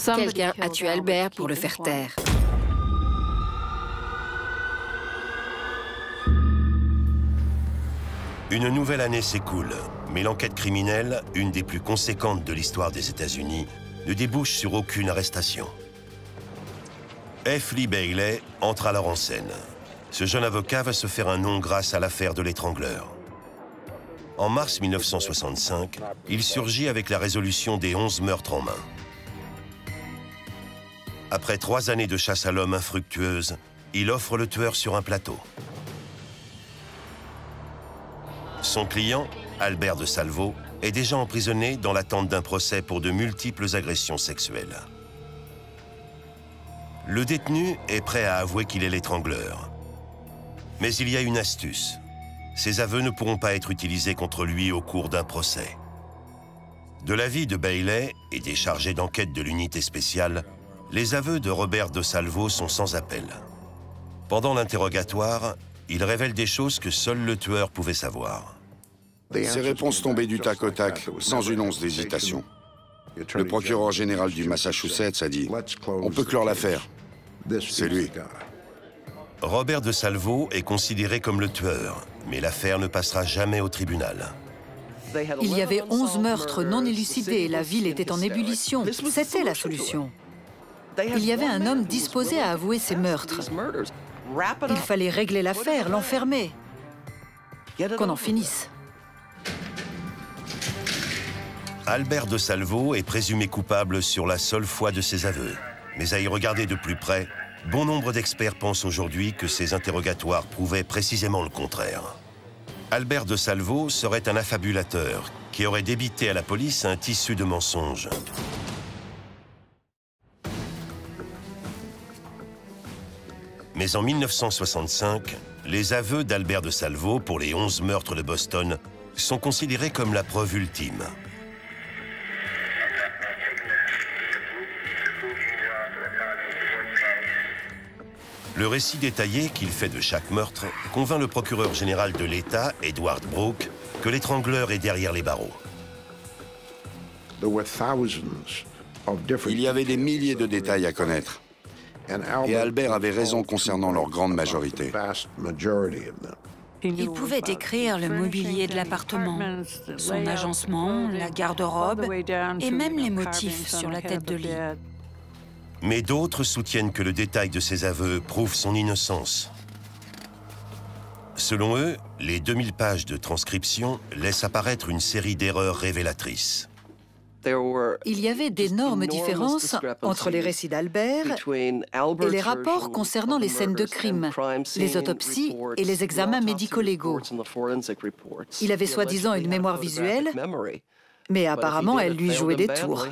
Quelqu'un a tué Albert pour le faire taire. Une nouvelle année s'écoule, mais l'enquête criminelle, une des plus conséquentes de l'histoire des États-Unis, ne débouche sur aucune arrestation. F. Lee Bailey entre alors en scène. Ce jeune avocat va se faire un nom grâce à l'affaire de l'étrangleur. En mars 1965, il surgit avec la résolution des 11 meurtres en main. Après 3 années de chasse à l'homme infructueuse, il offre le tueur sur un plateau. Son client, Albert de Salvo, est déjà emprisonné dans l'attente d'un procès pour de multiples agressions sexuelles. Le détenu est prêt à avouer qu'il est l'étrangleur. Mais il y a une astuce. Ses aveux ne pourront pas être utilisés contre lui au cours d'un procès. De l'avis de Bailey et des chargés d'enquête de l'unité spéciale, les aveux de Robert de Salvo sont sans appel. Pendant l'interrogatoire, il révèle des choses que seul le tueur pouvait savoir. Ces réponses tombaient du tac au tac, sans une once d'hésitation. Le procureur général du Massachusetts a dit « On peut clore l'affaire. C'est lui. » Robert de Salvo est considéré comme le tueur, mais l'affaire ne passera jamais au tribunal. Il y avait 11 meurtres non élucidés, la ville était en ébullition. C'était la solution. Il y avait un homme disposé à avouer ses meurtres. Il fallait régler l'affaire, l'enfermer. Qu'on en finisse. Albert de Salvo est présumé coupable sur la seule foi de ses aveux. Mais à y regarder de plus près, bon nombre d'experts pensent aujourd'hui que ces interrogatoires prouvaient précisément le contraire. Albert de Salvo serait un affabulateur qui aurait débité à la police un tissu de mensonges. Mais en 1965, les aveux d'Albert de Salvo pour les 11 meurtres de Boston sont considérés comme la preuve ultime. Le récit détaillé qu'il fait de chaque meurtre convainc le procureur général de l'État, Edward Brooke, que l'étrangleur est derrière les barreaux. Il y avait des milliers de détails à connaître. Et Albert avait raison concernant leur grande majorité. Il pouvait décrire le mobilier de l'appartement, son agencement, la garde-robe et même les motifs sur la tête de lit. Mais d'autres soutiennent que le détail de ses aveux prouve son innocence. Selon eux, les 2000 pages de transcription laissent apparaître une série d'erreurs révélatrices. Il y avait d'énormes différences entre les récits d'Albert et les rapports concernant les scènes de crime, les autopsies et les examens médico-légaux. Il avait soi-disant une mémoire visuelle, mais apparemment elle lui jouait des tours.